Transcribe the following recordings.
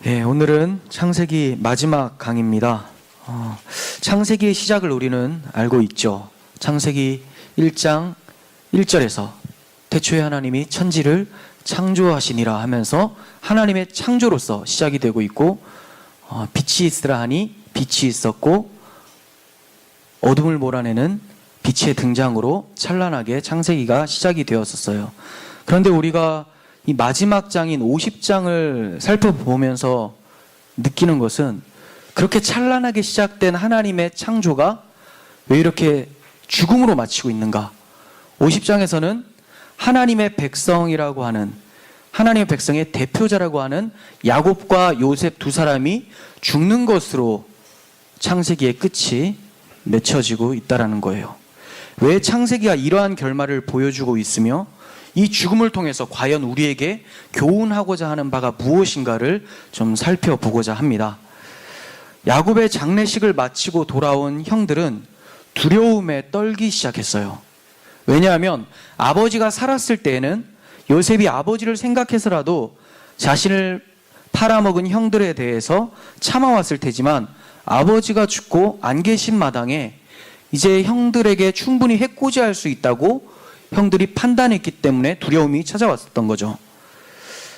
네, 오늘은 창세기 마지막 강의입니다. 창세기의 시작을 우리는 알고 있죠. 창세기 1장 1절에서 태초에 하나님이 천지를 창조하시니라 하면서 하나님의 창조로서 시작이 되고 있고, 빛이 있으라 하니 빛이 있었고 어둠을 몰아내는 빛의 등장으로 찬란하게 창세기가 시작이 되었었어요. 그런데 우리가 이 마지막 장인 50장을 살펴보면서 느끼는 것은, 그렇게 찬란하게 시작된 하나님의 창조가 왜 이렇게 죽음으로 마치고 있는가? 50장에서는 하나님의 백성이라고 하는, 하나님의 백성의 대표자라고 하는 야곱과 요셉 두 사람이 죽는 것으로 창세기의 끝이 맺혀지고 있다는 거예요. 왜 창세기가 이러한 결말을 보여주고 있으며 이 죽음을 통해서 과연 우리에게 교훈하고자 하는 바가 무엇인가를 좀 살펴보고자 합니다. 야곱의 장례식을 마치고 돌아온 형들은 두려움에 떨기 시작했어요. 왜냐하면 아버지가 살았을 때에는 요셉이 아버지를 생각해서라도 자신을 팔아먹은 형들에 대해서 참아왔을 테지만, 아버지가 죽고 안 계신 마당에 이제 형들에게 충분히 해코지할 수 있다고 형들이 판단했기 때문에 두려움이 찾아왔었던 거죠.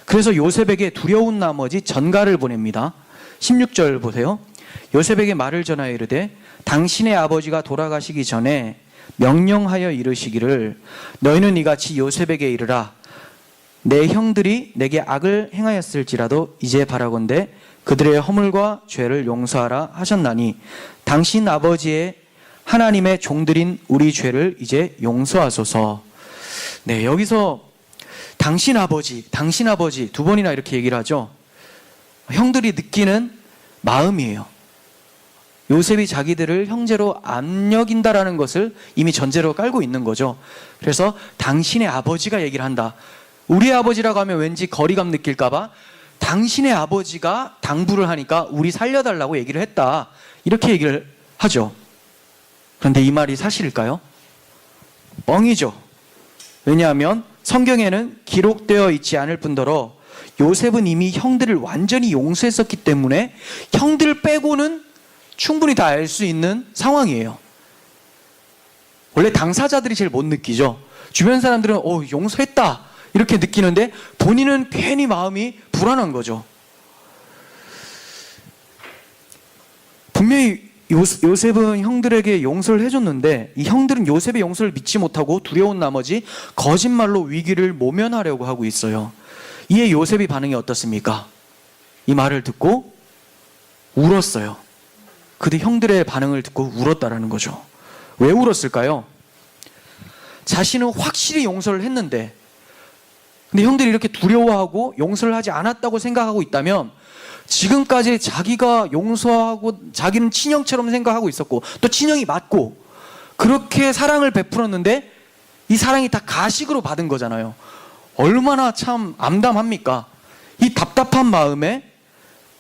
그래서 요셉에게 두려운 나머지 전가를 보냅니다. 16절 보세요. 요셉에게 말을 전하여 이르되 당신의 아버지가 돌아가시기 전에 명령하여 이르시기를, 너희는 이같이 요셉에게 이르라. 내 형들이 내게 악을 행하였을지라도 이제 바라건대 그들의 허물과 죄를 용서하라 하셨나니 당신 아버지의 하나님의 종들인 우리 죄를 이제 용서하소서. 네, 여기서 당신 아버지 두 번이나 이렇게 얘기를 하죠. 형들이 느끼는 마음이에요. 요셉이 자기들을 형제로 안 여긴다라는 것을 이미 전제로 깔고 있는 거죠. 그래서 당신의 아버지가 얘기를 한다. 우리 아버지라고 하면 왠지 거리감 느낄까봐 당신의 아버지가 당부를 하니까 우리 살려달라고 얘기를 했다, 이렇게 얘기를 하죠. 그런데 이 말이 사실일까요? 뻥이죠. 왜냐하면 성경에는 기록되어 있지 않을 뿐더러 요셉은 이미 형들을 완전히 용서했었기 때문에 형들 빼고는 충분히 다 알 수 있는 상황이에요. 원래 당사자들이 제일 못 느끼죠. 주변 사람들은 용서했다 이렇게 느끼는데 본인은 괜히 마음이 불안한 거죠. 분명히 요셉은 형들에게 용서를 해줬는데 이 형들은 요셉의 용서를 믿지 못하고 두려운 나머지 거짓말로 위기를 모면하려고 하고 있어요. 이에 요셉의 반응이 어떻습니까? 이 말을 듣고 울었어요. 그들 형들의 반응을 듣고 울었다라는 거죠. 왜 울었을까요? 자신은 확실히 용서를 했는데, 근데 형들이 이렇게 두려워하고 용서를 하지 않았다고 생각하고 있다면, 지금까지 자기가 용서하고 자기는 친형처럼 생각하고 있었고 또 친형이 맞고 그렇게 사랑을 베풀었는데 이 사랑이 다 가식으로 받은 거잖아요. 얼마나 참 암담합니까? 이 답답한 마음에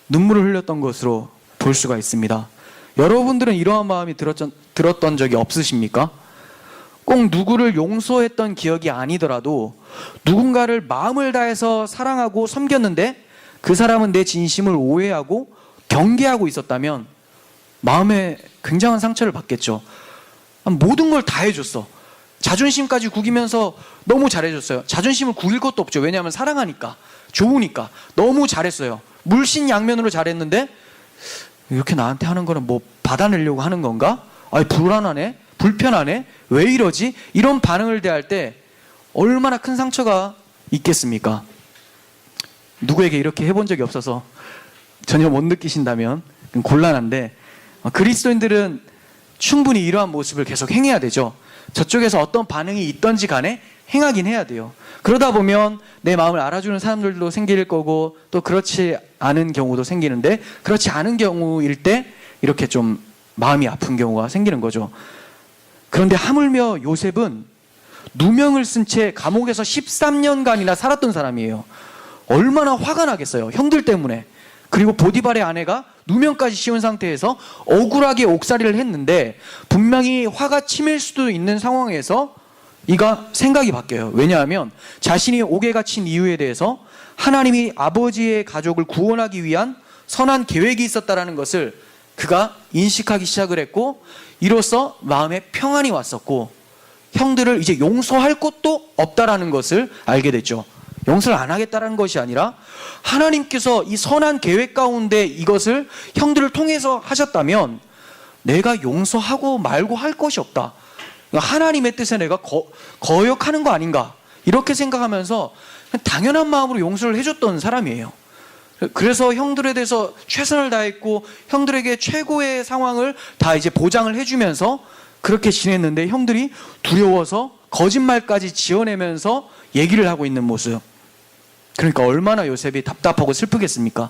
눈물을 흘렸던 것으로 볼 수가 있습니다. 여러분들은 이러한 마음이 들었던 적이 없으십니까? 꼭 누구를 용서했던 기억이 아니더라도 누군가를 마음을 다해서 사랑하고 섬겼는데 그 사람은 내 진심을 오해하고 경계하고 있었다면 마음에 굉장한 상처를 받겠죠. 모든 걸 다 해줬어. 자존심까지 구기면서 너무 잘해줬어요. 자존심을 구길 것도 없죠. 왜냐하면 사랑하니까, 좋으니까 너무 잘했어요. 물신양면으로 잘했는데 이렇게 나한테 하는 거는 뭐 받아내려고 하는 건가? 불안하네, 불편하네, 왜 이러지? 이런 반응을 대할 때 얼마나 큰 상처가 있겠습니까? 누구에게 이렇게 해본 적이 없어서 전혀 못 느끼신다면 곤란한데, 그리스도인들은 충분히 이러한 모습을 계속 행해야 되죠. 저쪽에서 어떤 반응이 있던지 간에 행하긴 해야 돼요. 그러다 보면 내 마음을 알아주는 사람들도 생길 거고 또 그렇지 않은 경우도 생기는데, 그렇지 않은 경우일 때 이렇게 좀 마음이 아픈 경우가 생기는 거죠. 그런데 하물며 요셉은 누명을 쓴 채 감옥에서 13년간이나 살았던 사람이에요. 얼마나 화가 나겠어요, 형들 때문에. 그리고 보디발의 아내가 누명까지 씌운 상태에서 억울하게 옥살이를 했는데 분명히 화가 치밀 수도 있는 상황에서 이가 생각이 바뀌어요. 왜냐하면 자신이 옥에 갇힌 이유에 대해서 하나님이 아버지의 가족을 구원하기 위한 선한 계획이 있었다라는 것을 그가 인식하기 시작을 했고, 이로써 마음에 평안이 왔었고, 형들을 이제 용서할 곳도 없다라는 것을 알게 됐죠. 용서를 안 하겠다라는 것이 아니라 하나님께서 이 선한 계획 가운데 이것을 형들을 통해서 하셨다면 내가 용서하고 말고 할 것이 없다. 하나님의 뜻에 내가 거역하는 거 아닌가, 이렇게 생각하면서 당연한 마음으로 용서를 해줬던 사람이에요. 그래서 형들에 대해서 최선을 다했고 형들에게 최고의 상황을 다 이제 보장을 해주면서 그렇게 지냈는데, 형들이 두려워서 거짓말까지 지어내면서 얘기를 하고 있는 모습. 그러니까 얼마나 요셉이 답답하고 슬프겠습니까?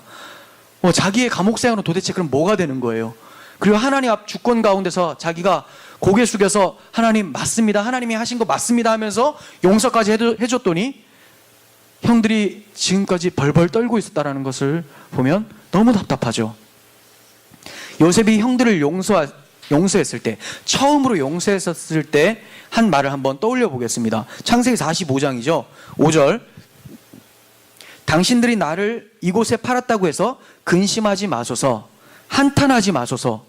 자기의 감옥 생활은 도대체 그럼 뭐가 되는 거예요? 그리고 하나님 앞 주권 가운데서 자기가 고개 숙여서 하나님 맞습니다, 하나님이 하신 거 맞습니다 하면서 용서까지 해줬더니 형들이 지금까지 벌벌 떨고 있었다는 것을 보면 너무 답답하죠. 요셉이 형들을 용서했을 때, 처음으로 용서했었을 때 한 말을 한번 떠올려 보겠습니다. 창세기 45장이죠. 5절. 당신들이 나를 이곳에 팔았다고 해서 근심하지 마소서, 한탄하지 마소서.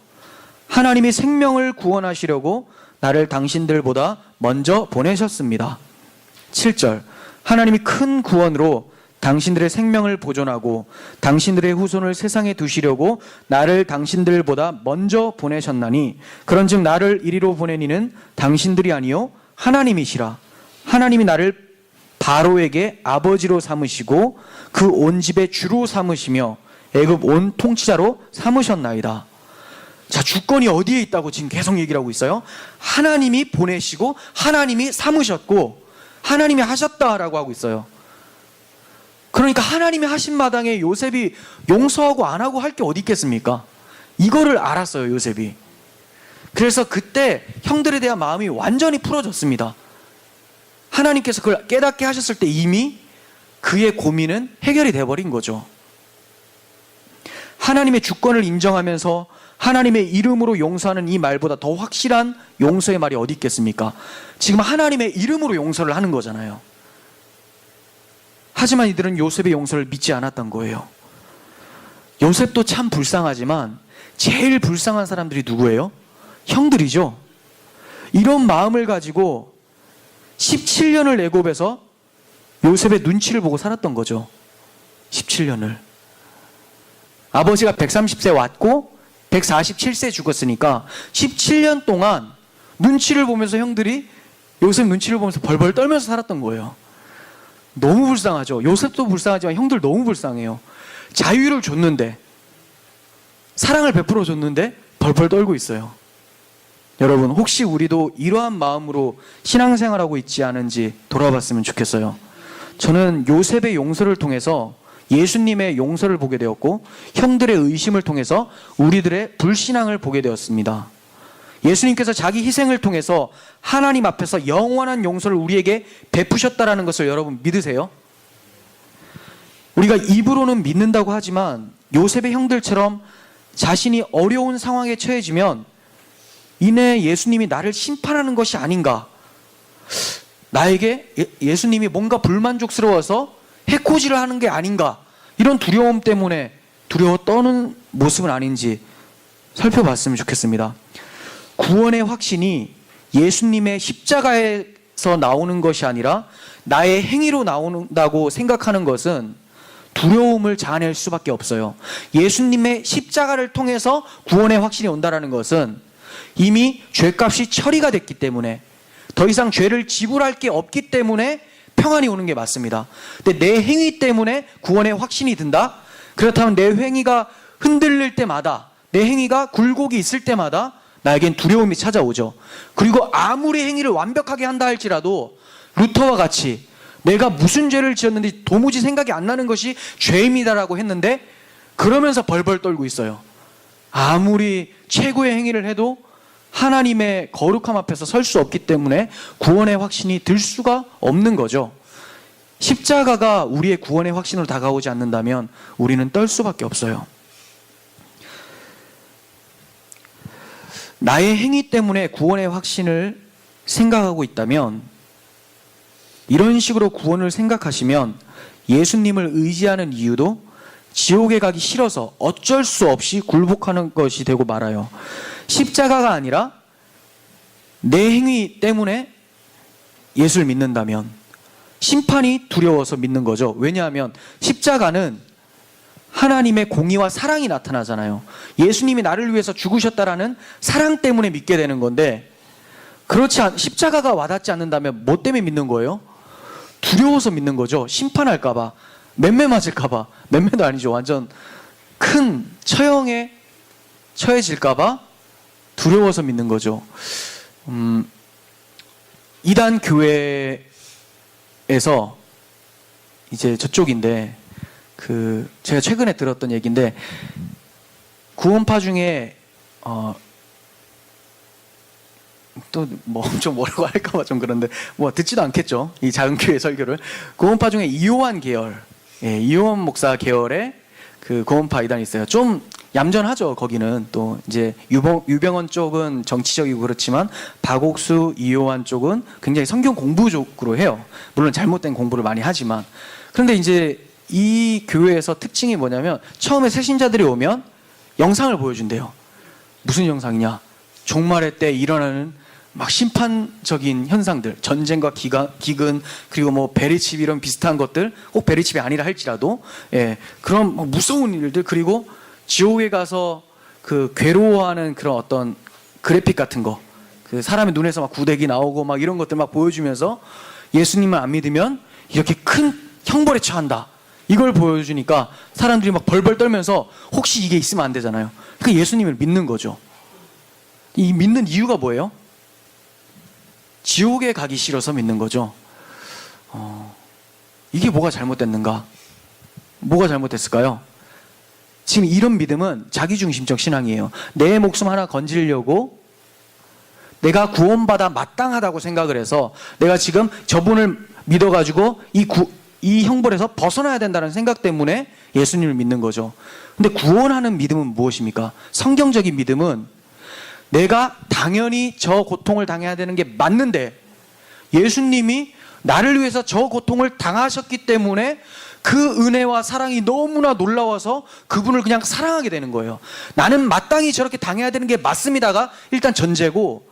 하나님이 생명을 구원하시려고 나를 당신들보다 먼저 보내셨습니다. 7절. 하나님이 큰 구원으로 당신들의 생명을 보존하고 당신들의 후손을 세상에 두시려고 나를 당신들보다 먼저 보내셨나니, 그런즉 나를 이리로 보낸 이는 당신들이 아니요 하나님이시라. 하나님이 나를 바로에게 아버지로 삼으시고 그 온 집의 주로 삼으시며 애굽 온 통치자로 삼으셨나이다. 자, 주권이 어디에 있다고 지금 계속 얘기를 하고 있어요? 하나님이 보내시고 하나님이 삼으셨고 하나님이 하셨다라고 하고 있어요. 그러니까 하나님이 하신 마당에 요셉이 용서하고 안 하고 할 게 어디 있겠습니까? 이거를 알았어요, 요셉이. 그래서 그때 형들에 대한 마음이 완전히 풀어졌습니다. 하나님께서 그걸 깨닫게 하셨을 때 이미 그의 고민은 해결이 돼버린 거죠. 하나님의 주권을 인정하면서 하나님의 이름으로 용서하는 이 말보다 더 확실한 용서의 말이 어디 있겠습니까? 지금 하나님의 이름으로 용서를 하는 거잖아요. 하지만 이들은 요셉의 용서를 믿지 않았던 거예요. 요셉도 참 불쌍하지만 제일 불쌍한 사람들이 누구예요? 형들이죠. 이런 마음을 가지고 17년을 애굽에서 요셉의 눈치를 보고 살았던 거죠. 17년을. 아버지가 130세 왔고 147세 죽었으니까 17년 동안 눈치를 보면서 형들이 요셉 눈치를 보면서 벌벌 떨면서 살았던 거예요. 너무 불쌍하죠. 요셉도 불쌍하지만 형들 너무 불쌍해요. 자유를 줬는데, 사랑을 베풀어 줬는데 벌벌 떨고 있어요. 여러분, 혹시 우리도 이러한 마음으로 신앙생활하고 있지 않은지 돌아봤으면 좋겠어요. 저는 요셉의 용서를 통해서 예수님의 용서를 보게 되었고, 형들의 의심을 통해서 우리들의 불신앙을 보게 되었습니다. 예수님께서 자기 희생을 통해서 하나님 앞에서 영원한 용서를 우리에게 베푸셨다라는 것을 여러분 믿으세요? 우리가 입으로는 믿는다고 하지만 요셉의 형들처럼 자신이 어려운 상황에 처해지면 이내 예수님이 나를 심판하는 것이 아닌가, 나에게 예수님이 뭔가 불만족스러워서 해코지를 하는 게 아닌가, 이런 두려움 때문에 두려워 떠는 모습은 아닌지 살펴봤으면 좋겠습니다. 구원의 확신이 예수님의 십자가에서 나오는 것이 아니라 나의 행위로 나온다고 생각하는 것은 두려움을 자아낼 수밖에 없어요. 예수님의 십자가를 통해서 구원의 확신이 온다는 것은 이미 죄값이 처리가 됐기 때문에 더 이상 죄를 지불할 게 없기 때문에 평안이 오는 게 맞습니다. 근데 내 행위 때문에 구원의 확신이 든다? 그렇다면 내 행위가 흔들릴 때마다, 내 행위가 굴곡이 있을 때마다 나에겐 두려움이 찾아오죠. 그리고 아무리 행위를 완벽하게 한다 할지라도 루터와 같이 내가 무슨 죄를 지었는지 도무지 생각이 안 나는 것이 죄입니다라고 했는데 그러면서 벌벌 떨고 있어요. 아무리 최고의 행위를 해도 하나님의 거룩함 앞에서 설 수 없기 때문에 구원의 확신이 들 수가 없는 거죠. 십자가가 우리의 구원의 확신으로 다가오지 않는다면 우리는 떨 수밖에 없어요. 나의 행위 때문에 구원의 확신을 생각하고 있다면, 이런 식으로 구원을 생각하시면 예수님을 의지하는 이유도 지옥에 가기 싫어서 어쩔 수 없이 굴복하는 것이 되고 말아요. 십자가가 아니라 내 행위 때문에 예수를 믿는다면 심판이 두려워서 믿는 거죠. 왜냐하면 십자가는 하나님의 공의와 사랑이 나타나잖아요. 예수님이 나를 위해서 죽으셨다라는 사랑 때문에 믿게 되는 건데, 십자가가 와닿지 않는다면 뭐 때문에 믿는 거예요? 두려워서 믿는 거죠. 심판할까봐, 맴매 맞을까봐, 맴매도 아니죠. 완전 큰 처형에 처해질까봐 두려워서 믿는 거죠. 이단 교회에서 이제 저쪽인데, 제가 최근에 들었던 얘기인데, 구원파 중에 또 뭐 엄청 뭐라고 할까봐 좀 그런데 뭐 듣지도 않겠죠, 이 작은 교회 설교를. 구원파 중에 이호환 계열, 이호환 목사 계열의 그 구원파 이단이 있어요. 좀 얌전하죠. 거기는 또 이제 유병원 쪽은 정치적이고 그렇지만 박옥수, 이호환 쪽은 굉장히 성경 공부 쪽으로 해요. 물론 잘못된 공부를 많이 하지만. 그런데 이제 이 교회에서 특징이 뭐냐면, 처음에 새신자들이 오면 영상을 보여준대요. 무슨 영상이냐? 종말의 때 일어나는 막 심판적인 현상들, 전쟁과 기근, 그리고 뭐 베리칩 이런 비슷한 것들, 꼭 베리칩이 아니라 할지라도, 그런 무서운 일들, 그리고 지옥에 가서 그 괴로워하는 그런 어떤 그래픽 같은 거, 그 사람의 눈에서 막 구데기 나오고 막 이런 것들 막 보여주면서 예수님을 안 믿으면 이렇게 큰 형벌에 처한다, 이걸 보여주니까 사람들이 막 벌벌 떨면서 혹시 이게 있으면 안 되잖아요. 그러니까 예수님을 믿는 거죠. 이 믿는 이유가 뭐예요? 지옥에 가기 싫어서 믿는 거죠. 이게 뭐가 잘못됐는가? 뭐가 잘못됐을까요? 지금 이런 믿음은 자기중심적 신앙이에요. 내 목숨 하나 건지려고 내가 구원받아 마땅하다고 생각을 해서 내가 지금 저분을 믿어가지고 이 형벌에서 벗어나야 된다는 생각 때문에 예수님을 믿는 거죠. 근데 구원하는 믿음은 무엇입니까? 성경적인 믿음은 내가 당연히 저 고통을 당해야 되는 게 맞는데 예수님이 나를 위해서 저 고통을 당하셨기 때문에 그 은혜와 사랑이 너무나 놀라워서 그분을 그냥 사랑하게 되는 거예요. 나는 마땅히 저렇게 당해야 되는 게 맞습니다가 일단 전제고,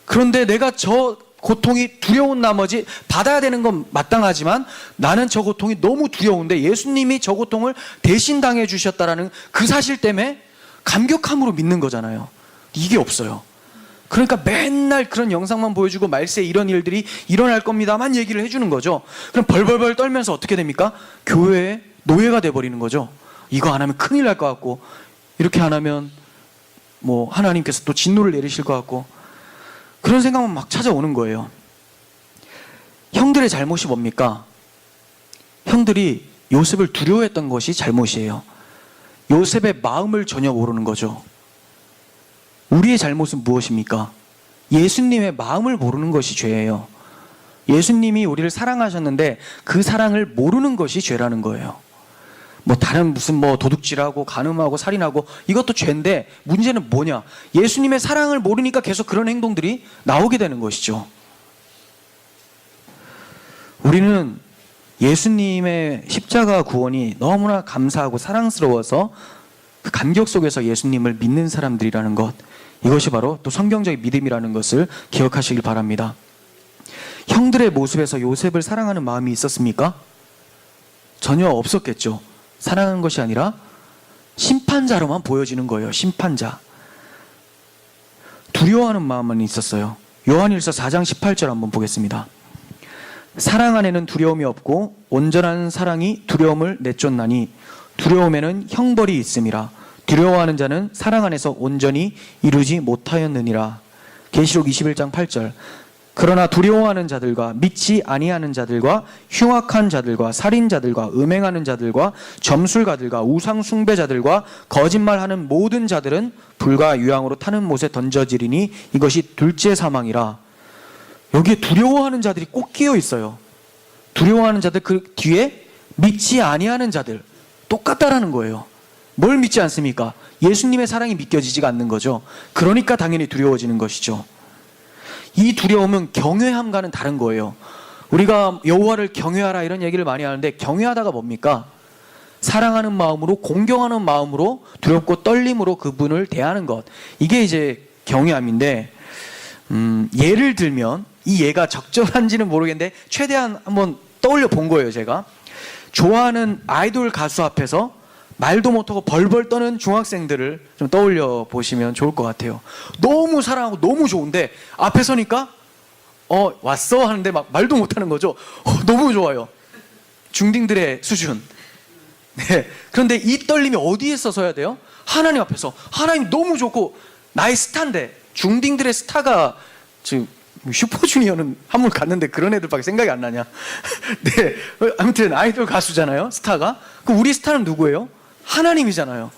그런데 내가 저 고통이 두려운 나머지 받아야 되는 건 마땅하지만 나는 저 고통이 너무 두려운데 예수님이 저 고통을 대신 당해 주셨다라는 그 사실 때문에 감격함으로 믿는 거잖아요. 이게 없어요. 그러니까 맨날 그런 영상만 보여주고 말세 이런 일들이 일어날 겁니다만 얘기를 해주는 거죠. 그럼 벌벌벌 떨면서 어떻게 됩니까? 교회의 노예가 돼버리는 거죠. 이거 안 하면 큰일 날 것 같고, 이렇게 안 하면 뭐 하나님께서 또 진노를 내리실 것 같고, 그런 생각만 막 찾아오는 거예요. 형들의 잘못이 뭡니까? 형들이 요셉을 두려워했던 것이 잘못이에요. 요셉의 마음을 전혀 모르는 거죠. 우리의 잘못은 무엇입니까? 예수님의 마음을 모르는 것이 죄예요. 예수님이 우리를 사랑하셨는데 그 사랑을 모르는 것이 죄라는 거예요. 뭐 다른 무슨 뭐 도둑질하고 간음하고 살인하고 이것도 죄인데, 문제는 뭐냐? 예수님의 사랑을 모르니까 계속 그런 행동들이 나오게 되는 것이죠. 우리는 예수님의 십자가 구원이 너무나 감사하고 사랑스러워서 그 감격 속에서 예수님을 믿는 사람들이라는 것, 이것이 바로 또 성경적인 믿음이라는 것을 기억하시길 바랍니다. 형들의 모습에서 요셉을 사랑하는 마음이 있었습니까? 전혀 없었겠죠. 사랑하는 것이 아니라 심판자로만 보여지는 거예요. 심판자. 두려워하는 마음만 있었어요. 요한일서 4장 18절 한번 보겠습니다. 사랑 안에는 두려움이 없고 온전한 사랑이 두려움을 내쫓나니 두려움에는 형벌이 있음이라. 두려워하는 자는 사랑 안에서 온전히 이루지 못하였느니라. 계시록 21장 8절. 그러나 두려워하는 자들과 믿지 아니하는 자들과 흉악한 자들과 살인자들과 음행하는 자들과 점술가들과 우상 숭배자들과 거짓말하는 모든 자들은 불과 유황으로 타는 못에 던져지리니 이것이 둘째 사망이라. 여기에 두려워하는 자들이 꼭 끼어 있어요. 두려워하는 자들 그 뒤에 믿지 아니하는 자들, 똑같다라는 거예요. 뭘 믿지 않습니까? 예수님의 사랑이 믿겨지지가 않는 거죠. 그러니까 당연히 두려워지는 것이죠. 이 두려움은 경외함과는 다른 거예요. 우리가 여호와를 경외하라 이런 얘기를 많이 하는데 경외하다가 뭡니까? 사랑하는 마음으로, 공경하는 마음으로, 두렵고 떨림으로 그분을 대하는 것. 이게 이제 경외함인데, 예를 들면 이 예가 적절한지는 모르겠는데 최대한 한번 떠올려 본 거예요. 제가 좋아하는 아이돌 가수 앞에서 말도 못하고 벌벌 떠는 중학생들을 좀 떠올려 보시면 좋을 것 같아요. 너무 사랑하고 너무 좋은데 앞에 서니까 왔어 하는데 막 말도 못하는 거죠. 너무 좋아요. 중딩들의 수준. 네. 그런데 이 떨림이 어디에서 서야 돼요? 하나님 앞에서. 하나님 너무 좋고 나의 스타인데, 중딩들의 스타가 지금 슈퍼주니어는 한물 갔는데 그런 애들밖에 생각이 안 나냐. 네. 아무튼 아이돌 가수잖아요, 스타가. 그럼 우리 스타는 누구예요? 하나님이잖아요.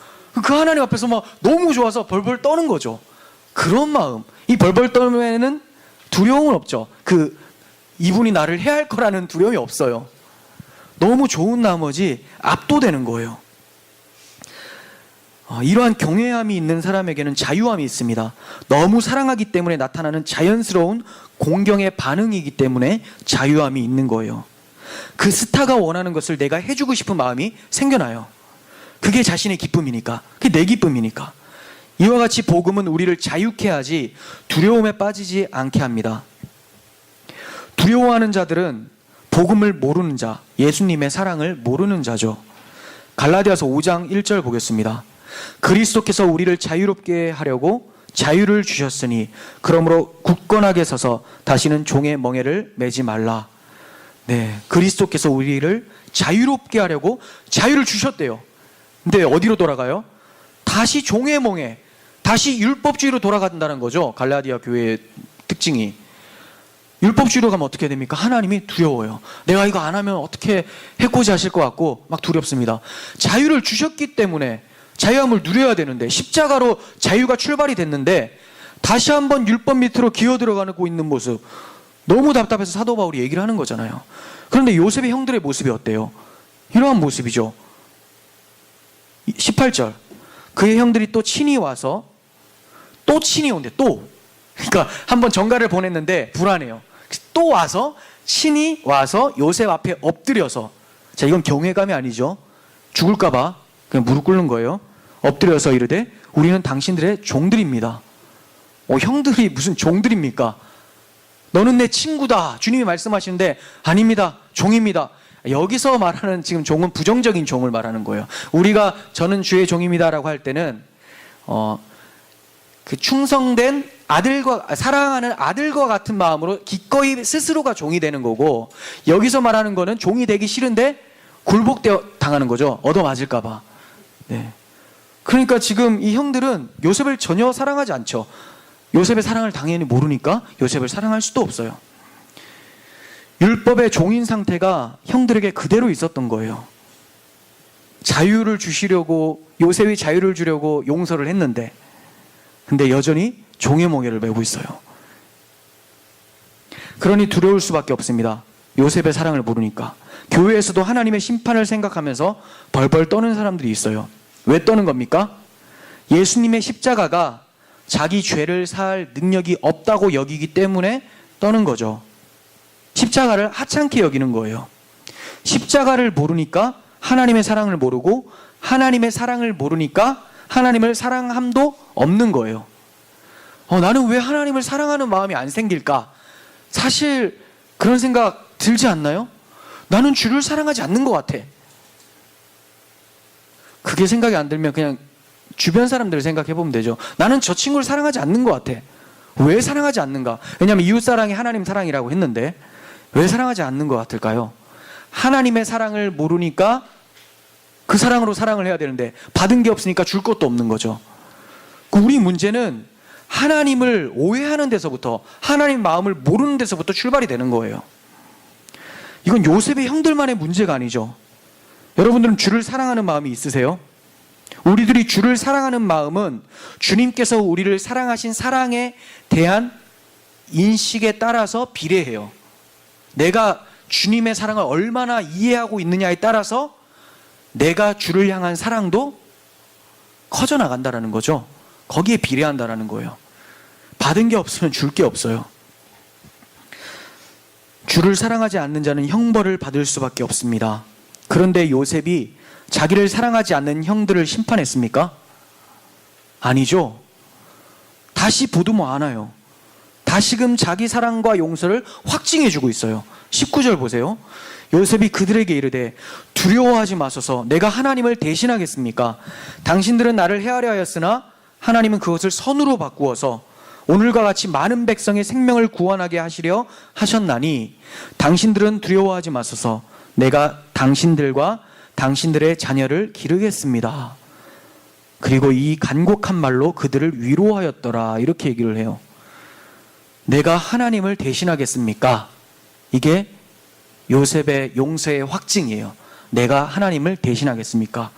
그 하나님 앞에서 막 너무 좋아서 벌벌 떠는 거죠. 그런 마음. 이 벌벌 떨면은 두려움은 없죠. 이분이 나를 해할 거라는 두려움이 없어요. 너무 좋은 나머지 압도되는 거예요. 이러한 경외함이 있는 사람에게는 자유함이 있습니다. 너무 사랑하기 때문에 나타나는 자연스러운 공경의 반응이기 때문에 자유함이 있는 거예요. 그 스타가 원하는 것을 내가 해주고 싶은 마음이 생겨나요. 그게 자신의 기쁨이니까. 그게 내 기쁨이니까. 이와 같이 복음은 우리를 자유케 하지 두려움에 빠지지 않게 합니다. 두려워하는 자들은 복음을 모르는 자, 예수님의 사랑을 모르는 자죠. 갈라디아서 5장 1절 보겠습니다. 그리스도께서 우리를 자유롭게 하려고 자유를 주셨으니 그러므로 굳건하게 서서 다시는 종의 멍에를 매지 말라. 네, 그리스도께서 우리를 자유롭게 하려고 자유를 주셨대요. 근데 어디로 돌아가요? 다시 종의 멍에, 다시 율법주의로 돌아간다는 거죠. 갈라디아 교회의 특징이. 율법주의로 가면 어떻게 됩니까? 하나님이 두려워요. 내가 이거 안 하면 어떻게 해코지 하실 것 같고 막 두렵습니다. 자유를 주셨기 때문에 자유함을 누려야 되는데, 십자가로 자유가 출발이 됐는데 다시 한번 율법 밑으로 기어 들어가고 있는 모습, 너무 답답해서 사도 바울이 얘기를 하는 거잖아요. 그런데 요셉의 형들의 모습이 어때요? 이러한 모습이죠. 18절, 그의 형들이 또 친히 와서, 또 친히 온대. 또, 그러니까 한번 전가를 보냈는데 불안해요. 또 와서, 친히 와서 요셉 앞에 엎드려서, 자, 이건 경외감이 아니죠. 죽을까봐 그냥 무릎 꿇는 거예요. 엎드려서 이르되 우리는 당신들의 종들입니다. 형들이 무슨 종들입니까? 너는 내 친구다, 주님이 말씀하시는데 아닙니다, 종입니다. 여기서 말하는 지금 종은 부정적인 종을 말하는 거예요. 우리가 저는 주의 종입니다라고 할 때는 그 충성된 아들과, 사랑하는 아들과 같은 마음으로 기꺼이 스스로가 종이 되는 거고, 여기서 말하는 거는 종이 되기 싫은데 굴복되어 당하는 거죠. 얻어맞을까 봐. 네. 그러니까 지금 이 형들은 요셉을 전혀 사랑하지 않죠. 요셉의 사랑을 당연히 모르니까 요셉을 사랑할 수도 없어요. 율법의 종인 상태가 형들에게 그대로 있었던 거예요. 자유를 주시려고, 요셉이 자유를 주려고 용서를 했는데, 근데 여전히 종의 멍에를 메고 있어요. 그러니 두려울 수밖에 없습니다. 요셉의 사랑을 모르니까. 교회에서도 하나님의 심판을 생각하면서 벌벌 떠는 사람들이 있어요. 왜 떠는 겁니까? 예수님의 십자가가 자기 죄를 사할 능력이 없다고 여기기 때문에 떠는 거죠. 십자가를 하찮게 여기는 거예요. 십자가를 모르니까 하나님의 사랑을 모르고, 하나님의 사랑을 모르니까 하나님을 사랑함도 없는 거예요. 나는 왜 하나님을 사랑하는 마음이 안 생길까? 사실 그런 생각 들지 않나요? 나는 주를 사랑하지 않는 것 같아. 그게 생각이 안 들면 그냥 주변 사람들을 생각해 보면 되죠. 나는 저 친구를 사랑하지 않는 것 같아. 왜 사랑하지 않는가? 왜냐하면 이웃사랑이 하나님 사랑이라고 했는데 왜 사랑하지 않는 것 같을까요? 하나님의 사랑을 모르니까 그 사랑으로 사랑을 해야 되는데 받은 게 없으니까 줄 것도 없는 거죠. 우리 문제는 하나님을 오해하는 데서부터, 하나님 마음을 모르는 데서부터 출발이 되는 거예요. 이건 요셉의 형들만의 문제가 아니죠. 여러분들은 주를 사랑하는 마음이 있으세요? 우리들이 주를 사랑하는 마음은 주님께서 우리를 사랑하신 사랑에 대한 인식에 따라서 비례해요. 내가 주님의 사랑을 얼마나 이해하고 있느냐에 따라서 내가 주를 향한 사랑도 커져나간다는 거죠. 거기에 비례한다는 거예요. 받은 게 없으면 줄 게 없어요. 주를 사랑하지 않는 자는 형벌을 받을 수밖에 없습니다. 그런데 요셉이 자기를 사랑하지 않는 형들을 심판했습니까? 아니죠. 다시 보듬어 안아요. 다시금 자기 사랑과 용서를 확증해주고 있어요. 19절 보세요. 요셉이 그들에게 이르되 두려워하지 마소서, 내가 하나님을 대신하겠습니까? 당신들은 나를 해하려 하였으나 하나님은 그것을 선으로 바꾸어서 오늘과 같이 많은 백성의 생명을 구원하게 하시려 하셨나니 당신들은 두려워하지 마소서, 내가 당신들과 당신들의 자녀를 기르겠습니다. 그리고 이 간곡한 말로 그들을 위로하였더라, 이렇게 얘기를 해요. 내가 하나님을 대신하겠습니까? 이게 요셉의 용서의 확증이에요. 내가 하나님을 대신하겠습니까?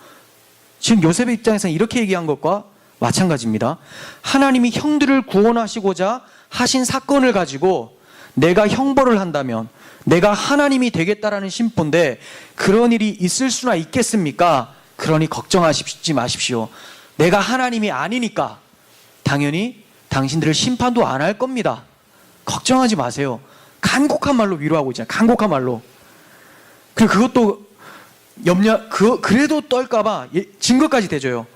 지금 요셉의 입장에서는 이렇게 얘기한 것과 마찬가지입니다. 하나님이 형들을 구원하시고자 하신 사건을 가지고 내가 형벌을 한다면 내가 하나님이 되겠다라는 심보인데 그런 일이 있을 수나 있겠습니까? 그러니 걱정하지 마십시오. 내가 하나님이 아니니까 당연히 당신들을 심판도 안 할 겁니다. 걱정하지 마세요. 간곡한 말로 위로하고 있잖아요. 간곡한 말로. 그것도 그래도 떨까봐 증거까지 대줘요.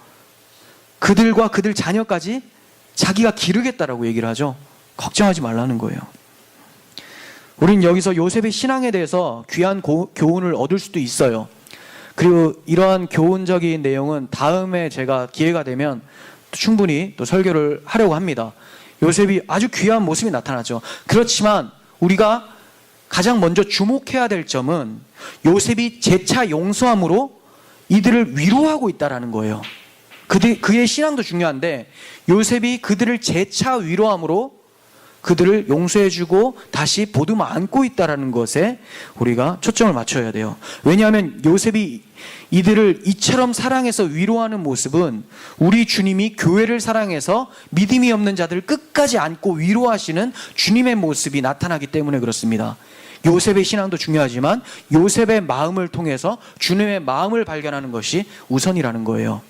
그들과 그들 자녀까지 자기가 기르겠다라고 얘기를 하죠. 걱정하지 말라는 거예요. 우린 여기서 요셉의 신앙에 대해서 귀한 교훈을 얻을 수도 있어요. 그리고 이러한 교훈적인 내용은 다음에 제가 기회가 되면 충분히 또 설교를 하려고 합니다. 요셉이 아주 귀한 모습이 나타나죠. 그렇지만 우리가 가장 먼저 주목해야 될 점은 요셉이 재차 용서함으로 이들을 위로하고 있다는 거예요. 그의 신앙도 중요한데 요셉이 그들을 재차 위로함으로 그들을 용서해주고 다시 보듬어 안고 있다는 것에 우리가 초점을 맞춰야 돼요. 왜냐하면 요셉이 이들을 이처럼 사랑해서 위로하는 모습은 우리 주님이 교회를 사랑해서 믿음이 없는 자들을 끝까지 안고 위로하시는 주님의 모습이 나타나기 때문에 그렇습니다. 요셉의 신앙도 중요하지만 요셉의 마음을 통해서 주님의 마음을 발견하는 것이 우선이라는 거예요.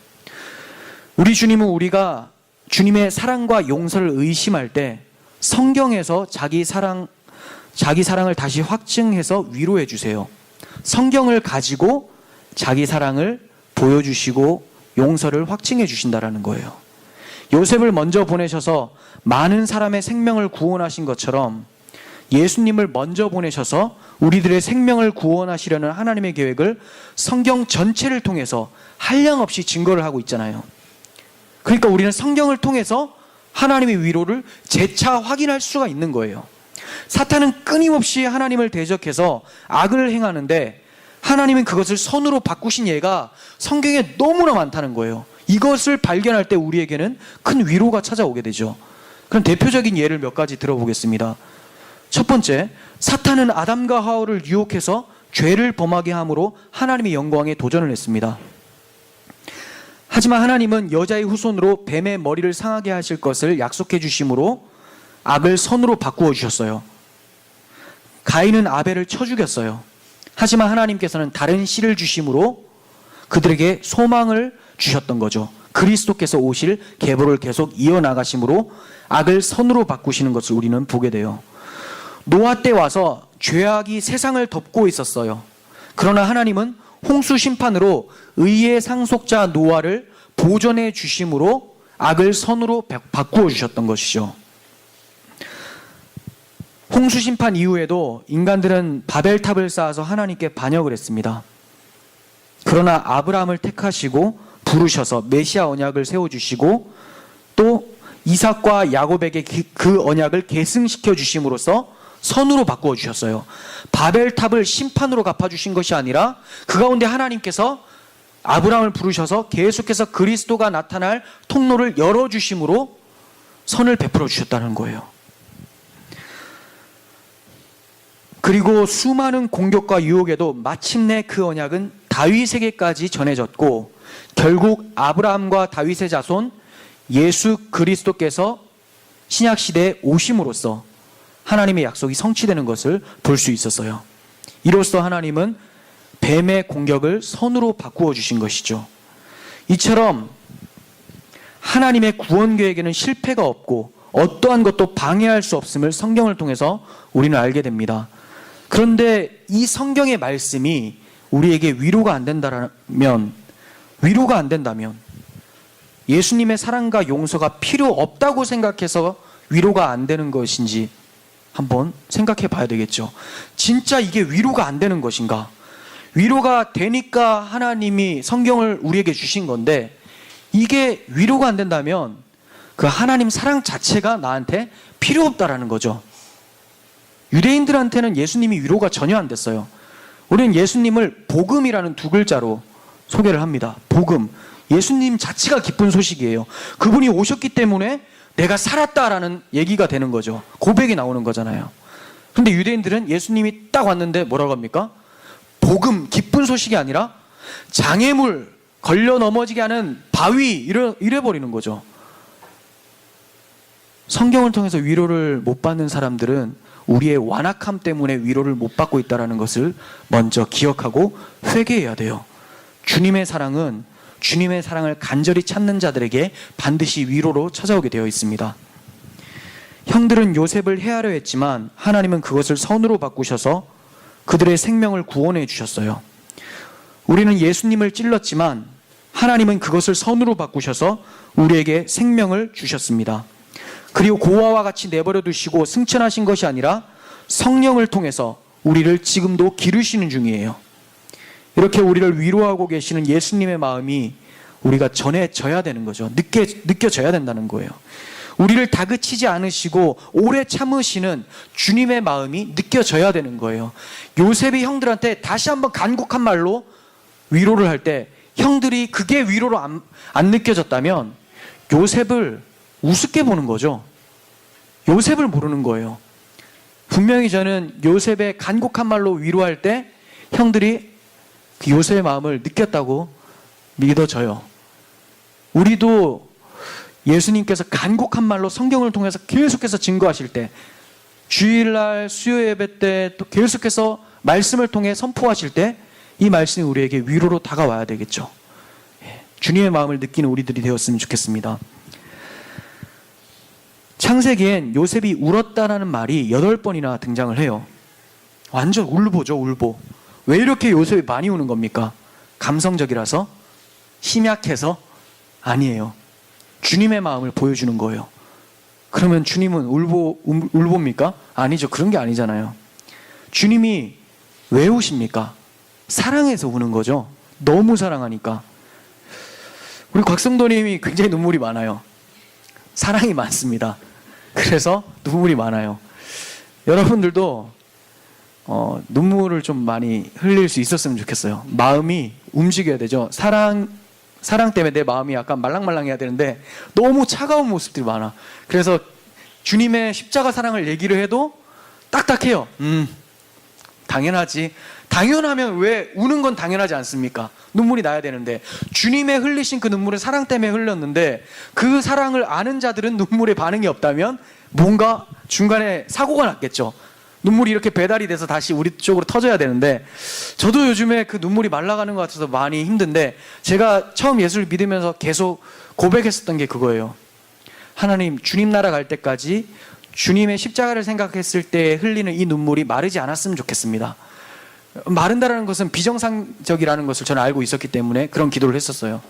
우리 주님은 우리가 주님의 사랑과 용서를 의심할 때 성경에서 자기 사랑을 다시 확증해서 위로해 주세요. 성경을 가지고 자기 사랑을 보여주시고 용서를 확증해 주신다라는 거예요. 요셉을 먼저 보내셔서 많은 사람의 생명을 구원하신 것처럼 예수님을 먼저 보내셔서 우리들의 생명을 구원하시려는 하나님의 계획을 성경 전체를 통해서 한량없이 증거를 하고 있잖아요. 그러니까 우리는 성경을 통해서 하나님의 위로를 재차 확인할 수가 있는 거예요. 사탄은 끊임없이 하나님을 대적해서 악을 행하는데 하나님은 그것을 선으로 바꾸신 예가 성경에 너무나 많다는 거예요. 이것을 발견할 때 우리에게는 큰 위로가 찾아오게 되죠. 그럼 대표적인 예를 몇 가지 들어보겠습니다. 첫 번째, 사탄은 아담과 하와를 유혹해서 죄를 범하게 함으로 하나님의 영광에 도전을 했습니다. 하지만 하나님은 여자의 후손으로 뱀의 머리를 상하게 하실 것을 약속해 주심으로 악을 선으로 바꾸어 주셨어요. 가인은 아벨을 쳐 죽였어요. 하지만 하나님께서는 다른 씨를 주심으로 그들에게 소망을 주셨던 거죠. 그리스도께서 오실 계보를 계속 이어나가심으로 악을 선으로 바꾸시는 것을 우리는 보게 돼요. 노아 때 와서 죄악이 세상을 덮고 있었어요. 그러나 하나님은 홍수 심판으로 의의 상속자 노아를 보존해 주심으로 악을 선으로 바꾸어 주셨던 것이죠. 홍수 심판 이후에도 인간들은 바벨탑을 쌓아서 하나님께 반역을 했습니다. 그러나 아브라함을 택하시고 부르셔서 메시아 언약을 세워주시고 또 이삭과 야곱에게 그 언약을 계승시켜 주심으로써 선으로 바꾸어 주셨어요. 바벨탑을 심판으로 갚아주신 것이 아니라 그 가운데 하나님께서 아브라함을 부르셔서 계속해서 그리스도가 나타날 통로를 열어주심으로 선을 베풀어 주셨다는 거예요. 그리고 수많은 공격과 유혹에도 마침내 그 언약은 다윗에게까지 전해졌고 결국 아브라함과 다윗의 자손 예수 그리스도께서 신약시대에 오심으로써 하나님의 약속이 성취되는 것을 볼 수 있었어요. 이로써 하나님은 뱀의 공격을 선으로 바꾸어 주신 것이죠. 이처럼 하나님의 구원 계획에는 실패가 없고 어떠한 것도 방해할 수 없음을 성경을 통해서 우리는 알게 됩니다. 그런데 이 성경의 말씀이 우리에게 위로가 안 된다면, 예수님의 사랑과 용서가 필요 없다고 생각해서 위로가 안 되는 것인지 한번 생각해 봐야 되겠죠. 진짜 이게 위로가 안 되는 것인가? 위로가 되니까 하나님이 성경을 우리에게 주신 건데, 이게 위로가 안 된다면 그 하나님 사랑 자체가 나한테 필요 없다라는 거죠. 유대인들한테는 예수님이 위로가 전혀 안 됐어요. 우리는 예수님을 복음이라는 두 글자로 소개를 합니다. 복음. 예수님 자체가 기쁜 소식이에요. 그분이 오셨기 때문에 내가 살았다라는 얘기가 되는 거죠. 고백이 나오는 거잖아요. 그런데 유대인들은 예수님이 딱 왔는데 뭐라고 합니까? 복음, 기쁜 소식이 아니라 장애물, 걸려 넘어지게 하는 바위, 이래버리는 거죠. 성경을 통해서 위로를 못 받는 사람들은 우리의 완악함 때문에 위로를 못 받고 있다는 것을 먼저 기억하고 회개해야 돼요. 주님의 사랑은 주님의 사랑을 간절히 찾는 자들에게 반드시 위로로 찾아오게 되어 있습니다. 형들은 요셉을 해하려 했지만 하나님은 그것을 선으로 바꾸셔서 그들의 생명을 구원해 주셨어요. 우리는 예수님을 찔렀지만 하나님은 그것을 선으로 바꾸셔서 우리에게 생명을 주셨습니다. 그리고 고아와 같이 내버려 두시고 승천하신 것이 아니라 성령을 통해서 우리를 지금도 기르시는 중이에요. 이렇게 우리를 위로하고 계시는 예수님의 마음이 우리가 전해져야 되는 거죠. 느껴져야 된다는 거예요. 우리를 다그치지 않으시고 오래 참으시는 주님의 마음이 느껴져야 되는 거예요. 요셉이 형들한테 다시 한번 간곡한 말로 위로를 할 때 형들이 그게 위로로 안 느껴졌다면 요셉을 우습게 보는 거죠. 요셉을 모르는 거예요. 분명히 저는 요셉의 간곡한 말로 위로할 때 형들이 그 요셉의 마음을 느꼈다고 믿어져요. 우리도 예수님께서 간곡한 말로 성경을 통해서 계속해서 증거하실 때, 주일날 수요 예배 때 또 계속해서 말씀을 통해 선포하실 때 이 말씀이 우리에게 위로로 다가와야 되겠죠. 주님의 마음을 느끼는 우리들이 되었으면 좋겠습니다. 창세기엔 요셉이 울었다라는 말이 8번이나 등장을 해요. 완전 울보죠, 울보. 왜 이렇게 요셉이 많이 우는 겁니까? 감성적이라서? 힘이 약해서? 아니에요. 주님의 마음을 보여주는 거예요. 그러면 주님은 울보입니까? 아니죠. 그런 게 아니잖아요. 주님이 왜 우십니까? 사랑해서 우는 거죠. 너무 사랑하니까. 우리 곽성도님이 굉장히 눈물이 많아요. 사랑이 많습니다. 그래서 눈물이 많아요. 여러분들도 눈물을 좀 많이 흘릴 수 있었으면 좋겠어요. 마음이 움직여야 되죠. 사랑 때문에 내 마음이 약간 말랑말랑해야 되는데 너무 차가운 모습들이 많아. 그래서 주님의 십자가 사랑을 얘기를 해도 딱딱해요. 당연하지. 당연하면 왜 우는 건 당연하지 않습니까? 눈물이 나야 되는데 주님의 흘리신 그 눈물은 사랑 때문에 흘렸는데 그 사랑을 아는 자들은 눈물에 반응이 없다면 뭔가 중간에 사고가 났겠죠. 눈물이 이렇게 배달이 돼서 다시 우리 쪽으로 터져야 되는데 저도 요즘에 그 눈물이 말라가는 것 같아서 많이 힘든데 제가 처음 예수를 믿으면서 계속 고백했었던 게 그거예요. 하나님, 주님 나라 갈 때까지 주님의 십자가를 생각했을 때 흘리는 이 눈물이 마르지 않았으면 좋겠습니다. 마른다라는 것은 비정상적이라는 것을 저는 알고 있었기 때문에 그런 기도를 했었어요.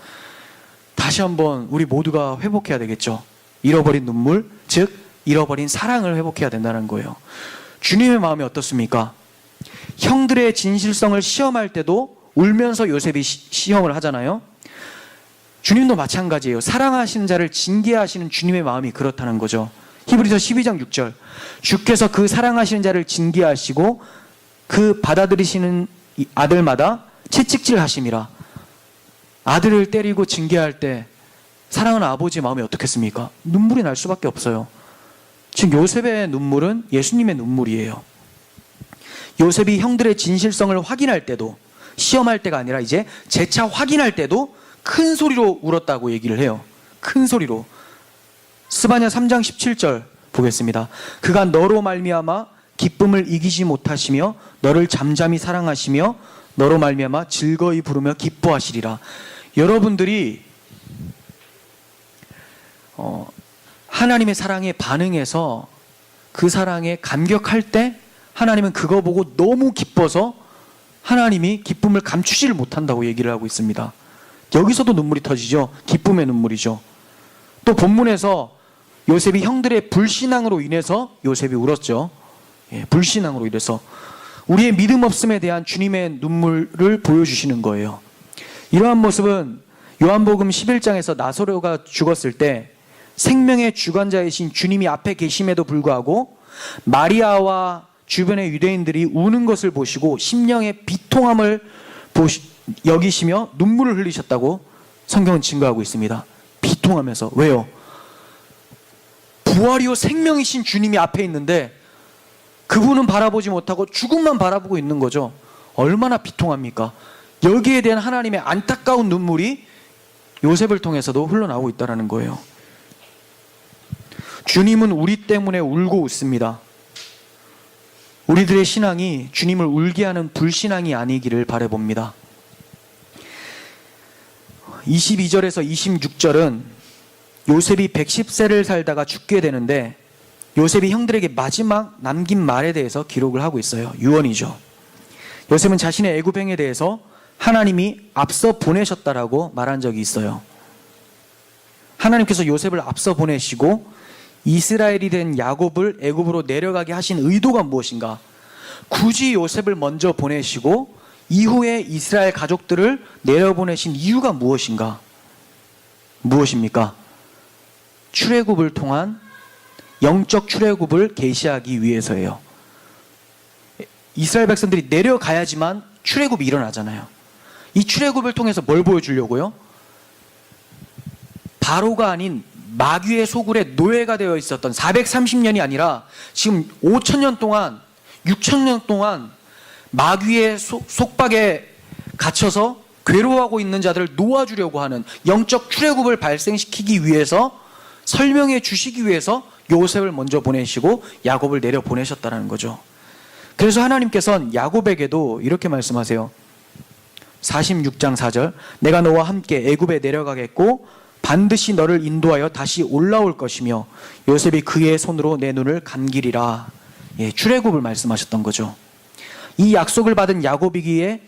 다시 한번 우리 모두가 회복해야 되겠죠. 잃어버린 눈물, 즉 잃어버린 사랑을 회복해야 된다는 거예요. 주님의 마음이 어떻습니까? 형들의 진실성을 시험할 때도 울면서 요셉이 시험을 하잖아요. 주님도 마찬가지예요. 사랑하시는 자를 징계하시는 주님의 마음이 그렇다는 거죠. 히브리서 12장 6절, 주께서 그 사랑하시는 자를 징계하시고 그 받아들이시는 아들마다 채찍질 하심이라. 아들을 때리고 징계할 때 사랑하는 아버지의 마음이 어떻겠습니까? 눈물이 날 수밖에 없어요. 즉 요셉의 눈물은 예수님의 눈물이에요. 요셉이 형들의 진실성을 확인할 때도, 시험할 때가 아니라 이제 재차 확인할 때도 큰 소리로 울었다고 얘기를 해요. 큰 소리로. 스바냐 3장 17절 보겠습니다. 그가 너로 말미암아 기쁨을 이기지 못하시며 너를 잠잠히 사랑하시며 너로 말미암아 즐거이 부르며 기뻐하시리라. 여러분들이 하나님의 사랑에 반응해서 그 사랑에 감격할 때 하나님은 그거 보고 너무 기뻐서 하나님이 기쁨을 감추지를 못한다고 얘기를 하고 있습니다. 여기서도 눈물이 터지죠. 기쁨의 눈물이죠. 또 본문에서 요셉이 형들의 불신앙으로 인해서 요셉이 울었죠. 불신앙으로 인해서 우리의 믿음 없음에 대한 주님의 눈물을 보여주시는 거예요. 이러한 모습은 요한복음 11장에서 나사로가 죽었을 때 생명의 주관자이신 주님이 앞에 계심에도 불구하고 마리아와 주변의 유대인들이 우는 것을 보시고 심령의 비통함을 여기시며 눈물을 흘리셨다고 성경은 증거하고 있습니다. 비통하면서. 왜요? 부활이요 생명이신 주님이 앞에 있는데 그분은 바라보지 못하고 죽음만 바라보고 있는 거죠. 얼마나 비통합니까? 여기에 대한 하나님의 안타까운 눈물이 요셉을 통해서도 흘러나오고 있다는 거예요. 주님은 우리 때문에 울고 웃습니다. 우리들의 신앙이 주님을 울게 하는 불신앙이 아니기를 바라봅니다. 22절에서 26절은 요셉이 110세를 살다가 죽게 되는데 요셉이 형들에게 마지막 남긴 말에 대해서 기록을 하고 있어요. 유언이죠. 요셉은 자신의 애굽행에 대해서 하나님이 앞서 보내셨다라고 말한 적이 있어요. 하나님께서 요셉을 앞서 보내시고 이스라엘이 된 야곱을 애굽으로 내려가게 하신 의도가 무엇인가? 굳이 요셉을 먼저 보내시고 이후에 이스라엘 가족들을 내려보내신 이유가 무엇인가? 무엇입니까? 출애굽을 통한 영적 출애굽을 계시하기 위해서예요. 이스라엘 백성들이 내려가야지만 출애굽이 일어나잖아요. 이 출애굽을 통해서 뭘 보여주려고요? 바로가 아닌 마귀의 소굴에 노예가 되어 있었던 430년이 아니라 지금 5,000년 동안 6,000년 동안 마귀의 속박에 갇혀서 괴로워하고 있는 자들을 놓아주려고 하는 영적 출애굽을 발생시키기 위해서 설명해 주시기 위해서 요셉을 먼저 보내시고 야곱을 내려 보내셨다는 거죠. 그래서 하나님께서는 야곱에게도 이렇게 말씀하세요. 46장 4절 내가 너와 함께 애굽에 내려가겠고 반드시 너를 인도하여 다시 올라올 것이며 요셉이 그의 손으로 내 눈을 감기리라. 출애굽을 말씀하셨던 거죠. 이 약속을 받은 야곱이기에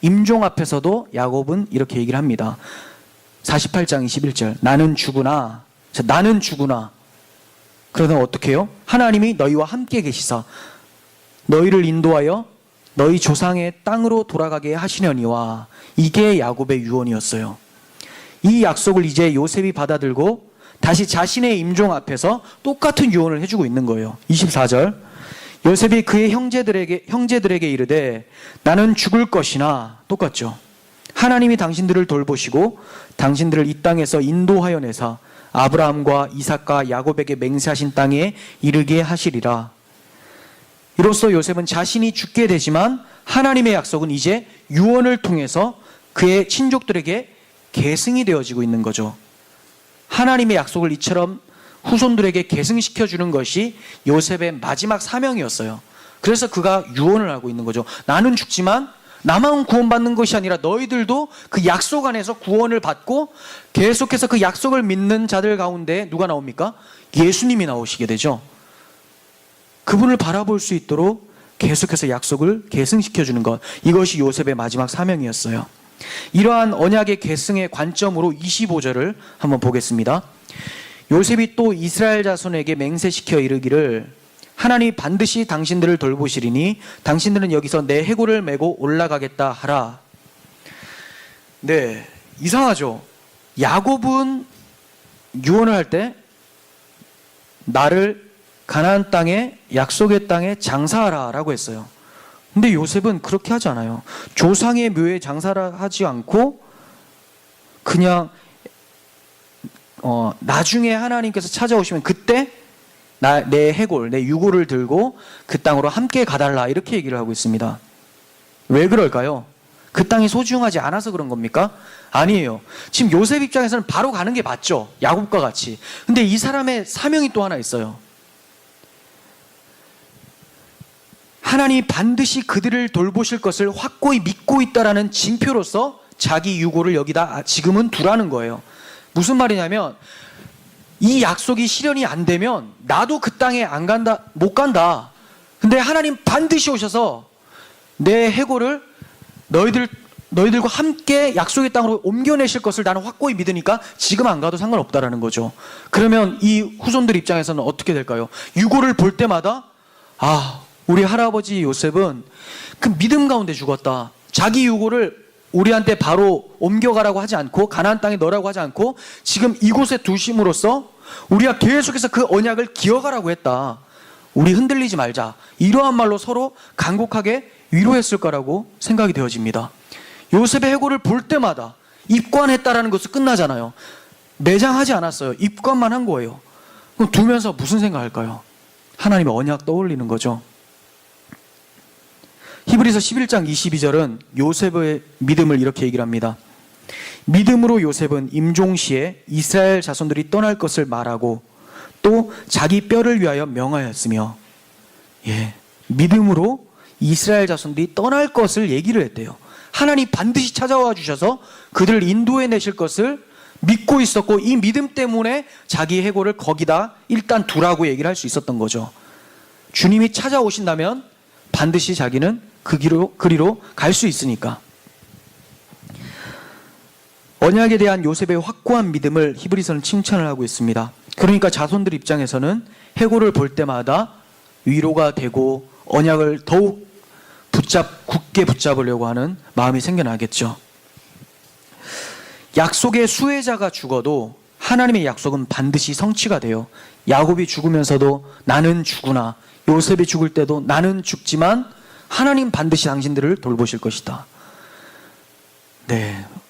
임종 앞에서도 야곱은 이렇게 얘기를 합니다. 48장 21절 나는 죽으나 나는 죽으나 그러다 어떻게 해요? 하나님이 너희와 함께 계시사 너희를 인도하여 너희 조상의 땅으로 돌아가게 하시려니와 이게 야곱의 유언이었어요. 이 약속을 이제 요셉이 받아들고 다시 자신의 임종 앞에서 똑같은 유언을 해주고 있는 거예요. 24절 요셉이 그의 형제들에게 이르되 나는 죽을 것이나 똑같죠. 하나님이 당신들을 돌보시고 당신들을 이 땅에서 인도하여 내사 아브라함과 이삭과 야곱에게 맹세하신 땅에 이르게 하시리라. 이로써 요셉은 자신이 죽게 되지만 하나님의 약속은 이제 유언을 통해서 그의 친족들에게 계승이 되어지고 있는 거죠. 하나님의 약속을 이처럼 후손들에게 계승시켜주는 것이 요셉의 마지막 사명이었어요. 그래서 그가 유언을 하고 있는 거죠. 나는 죽지만 나만 구원받는 것이 아니라 너희들도 그 약속 안에서 구원을 받고 계속해서 그 약속을 믿는 자들 가운데 누가 나옵니까? 예수님이 나오시게 되죠. 그분을 바라볼 수 있도록 계속해서 약속을 계승시켜주는 것, 이것이 요셉의 마지막 사명이었어요. 이러한 언약의 계승의 관점으로 25절을 한번 보겠습니다. 요셉이 또 이스라엘 자손에게 맹세시켜 이르기를 하나님이 반드시 당신들을 돌보시리니 당신들은 여기서 내 해골을 메고 올라가겠다 하라. 네, 이상하죠. 야곱은 유언을 할 때 나를 가나안 땅에 약속의 땅에 장사하라 라고 했어요. 근데 요셉은 그렇게 하지 않아요. 조상의 묘에 장사를 하지 않고 그냥 나중에 하나님께서 찾아오시면 그때 내 해골, 내 유골을 들고 그 땅으로 함께 가달라 이렇게 얘기를 하고 있습니다. 왜 그럴까요? 그 땅이 소중하지 않아서 그런 겁니까? 아니에요. 지금 요셉 입장에서는 바로 가는 게 맞죠. 야곱과 같이. 근데 이 사람의 사명이 또 하나 있어요. 하나님이 반드시 그들을 돌보실 것을 확고히 믿고 있다라는 징표로서 자기 유골을 여기다 지금은 두라는 거예요. 무슨 말이냐면 이 약속이 실현이 안 되면 나도 그 땅에 안 간다, 못 간다. 근데 하나님 반드시 오셔서 내 해골을 너희들과 함께 약속의 땅으로 옮겨내실 것을 나는 확고히 믿으니까 지금 안 가도 상관없다라는 거죠. 그러면 이 후손들 입장에서는 어떻게 될까요? 유고를 볼 때마다 우리 할아버지 요셉은 그 믿음 가운데 죽었다. 자기 유고를 우리한테 바로 옮겨가라고 하지 않고 가나안 땅에 넣으라고 하지 않고 지금 이곳에 두심으로써 우리가 계속해서 그 언약을 기억하라고 했다. 우리 흔들리지 말자. 이러한 말로 서로 간곡하게 위로했을 거라고 생각이 되어집니다. 요셉의 해골을 볼 때마다 입관했다라는 것은 끝나잖아요. 매장하지 않았어요. 입관만 한 거예요. 그럼 두면서 무슨 생각할까요? 하나님의 언약 떠올리는 거죠. 히브리서 11장 22절은 요셉의 믿음을 이렇게 얘기를 합니다. 믿음으로 요셉은 임종시에 이스라엘 자손들이 떠날 것을 말하고 또 자기 뼈를 위하여 명하였으며, 믿음으로 이스라엘 자손들이 떠날 것을 얘기를 했대요. 하나님 반드시 찾아와 주셔서 그들을 인도해 내실 것을 믿고 있었고, 이 믿음 때문에 자기 해골을 거기다 일단 두라고 얘기를 할 수 있었던 거죠. 주님이 찾아오신다면 반드시 자기는 그 길로 갈 수 있으니까. 언약에 대한 요셉의 확고한 믿음을 히브리서는 칭찬을 하고 있습니다. 그러니까 자손들 입장에서는 해골을 볼 때마다 위로가 되고 언약을 더욱 굳게 붙잡으려고 하는 마음이 생겨나겠죠. 약속의 수혜자가 죽어도 하나님의 약속은 반드시 성취가 돼요. 야곱이 죽으면서도 나는 죽으나, 요셉이 죽을 때도 나는 죽지만 하나님 반드시 당신들을 돌보실 것이다.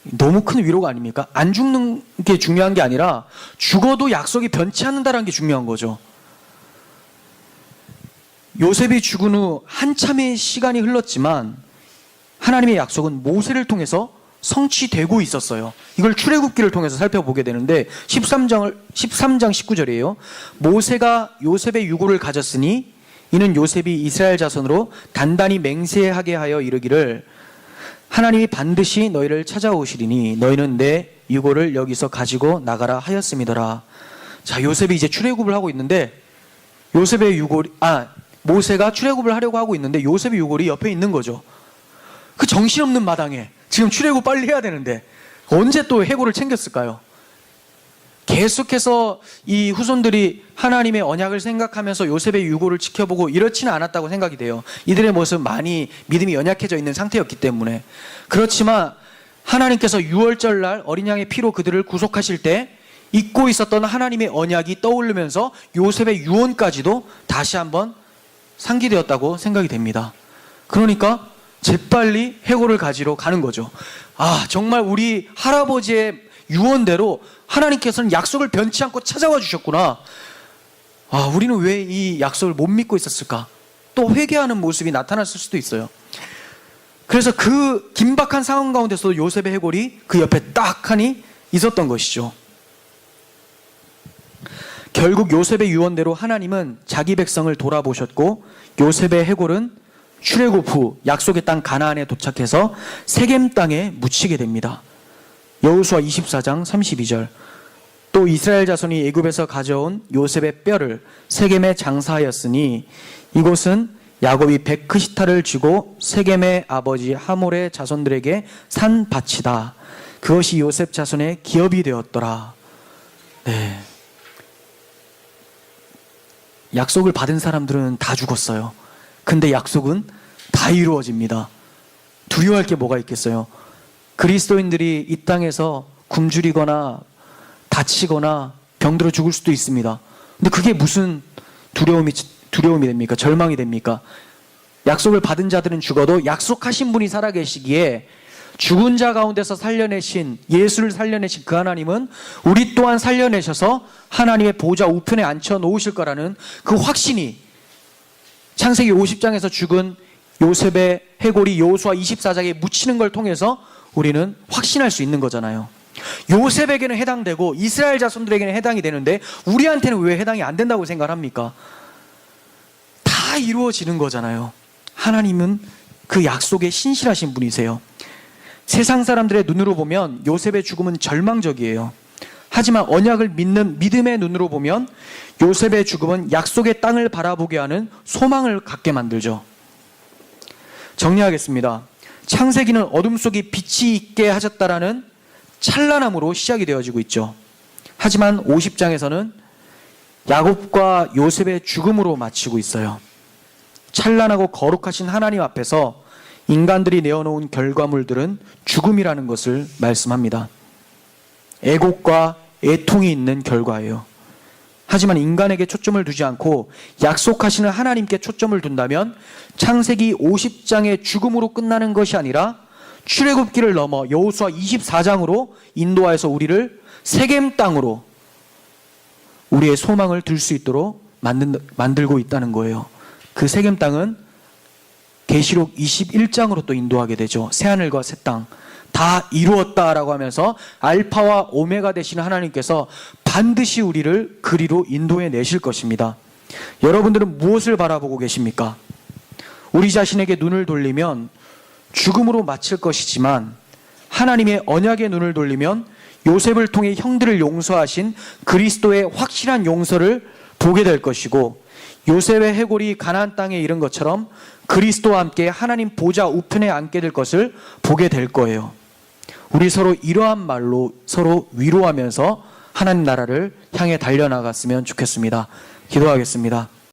너무 큰 위로가 아닙니까? 안 죽는 게 중요한 게 아니라 죽어도 약속이 변치 않는다는 게 중요한 거죠. 요셉이 죽은 후 한참의 시간이 흘렀지만 하나님의 약속은 모세를 통해서 성취되고 있었어요. 이걸 출애굽기를 통해서 살펴보게 되는데 13장 19절이에요. 모세가 요셉의 유고를 가졌으니 이는 요셉이 이스라엘 자손으로 단단히 맹세하게 하여 이르기를 하나님이 반드시 너희를 찾아오시리니 너희는 내 유고를 여기서 가지고 나가라 하였음이더라. 자, 요셉이 이제 출애굽을 하고 있는데 모세가 출애굽을 하려고 하고 있는데 요셉의 유골이 옆에 있는 거죠. 그 정신없는 마당에 지금 출애굽 빨리 해야 되는데 언제 또 해골을 챙겼을까요? 계속해서 이 후손들이 하나님의 언약을 생각하면서 요셉의 유고를 지켜보고 이렇지는 않았다고 생각이 돼요. 이들의 모습은 많이 믿음이 연약해져 있는 상태였기 때문에. 그렇지만 하나님께서 유월절날 어린 양의 피로 그들을 구속하실 때 잊고 있었던 하나님의 언약이 떠오르면서 요셉의 유언까지도 다시 한번 상기되었다고 생각이 됩니다. 그러니까 재빨리 해골을 가지러 가는 거죠. 정말 우리 할아버지의 유언대로 하나님께서는 약속을 변치 않고 찾아와 주셨구나. 우리는 왜 이 약속을 못 믿고 있었을까? 또 회개하는 모습이 나타났을 수도 있어요. 그래서 그 긴박한 상황 가운데서도 요셉의 해골이 그 옆에 딱 하니 있었던 것이죠. 결국 요셉의 유언대로 하나님은 자기 백성을 돌아보셨고 요셉의 해골은 출애굽 후 약속의 땅 가나안에 도착해서 세겜 땅에 묻히게 됩니다. 여호수아 24장 32절. 또 이스라엘 자손이 애굽에서 가져온 요셉의 뼈를 세겜에 장사하였으니 이곳은 야곱이 베크시타를 쥐고 세겜의 아버지 하몰의 자손들에게 산 밭이다. 그것이 요셉 자손의 기업이 되었더라. 약속을 받은 사람들은 다 죽었어요. 근데 약속은 다 이루어집니다. 두려워할 게 뭐가 있겠어요? 그리스도인들이 이 땅에서 굶주리거나 다치거나 병들어 죽을 수도 있습니다. 근데 그게 무슨 두려움이 됩니까? 절망이 됩니까? 약속을 받은 자들은 죽어도 약속하신 분이 살아계시기에 죽은 자 가운데서 살려내신, 예수를 살려내신 그 하나님은 우리 또한 살려내셔서 하나님의 보좌 우편에 앉혀 놓으실 거라는 그 확신이 창세기 50장에서 죽은 요셉의 해골이 여호수아 24장에 묻히는 걸 통해서 우리는 확신할 수 있는 거잖아요. 요셉에게는 해당되고 이스라엘 자손들에게는 해당이 되는데 우리한테는 왜 해당이 안 된다고 생각을 합니까? 다 이루어지는 거잖아요. 하나님은 그 약속에 신실하신 분이세요. 세상 사람들의 눈으로 보면 요셉의 죽음은 절망적이에요. 하지만 언약을 믿는 믿음의 눈으로 보면 요셉의 죽음은 약속의 땅을 바라보게 하는 소망을 갖게 만들죠. 정리하겠습니다. 창세기는 어둠 속에 빛이 있게 하셨다라는 찬란함으로 시작이 되어지고 있죠. 하지만 50장에서는 야곱과 요셉의 죽음으로 마치고 있어요. 찬란하고 거룩하신 하나님 앞에서 인간들이 내어놓은 결과물들은 죽음이라는 것을 말씀합니다. 애곡과 애통이 있는 결과예요. 하지만 인간에게 초점을 두지 않고 약속하시는 하나님께 초점을 둔다면 창세기 50장의 죽음으로 끝나는 것이 아니라 출애굽기를 넘어 여호수아 24장으로 인도하여서 우리를 세겜 땅으로 우리의 소망을 둘 수 있도록 만들고 있다는 거예요. 그 세겜 땅은 계시록 21장으로 또 인도하게 되죠. 새하늘과 새 땅 다 이루었다라고 하면서 알파와 오메가 되시는 하나님께서 반드시 우리를 그리로 인도해 내실 것입니다. 여러분들은 무엇을 바라보고 계십니까? 우리 자신에게 눈을 돌리면 죽음으로 마칠 것이지만 하나님의 언약의 눈을 돌리면 요셉을 통해 형들을 용서하신 그리스도의 확실한 용서를 보게 될 것이고, 요셉의 해골이 가나안 땅에 이른 것처럼 그리스도와 함께 하나님 보좌 우편에 앉게 될 것을 보게 될 거예요. 우리 서로 이러한 말로 서로 위로하면서 하나님 나라를 향해 달려나갔으면 좋겠습니다. 기도하겠습니다.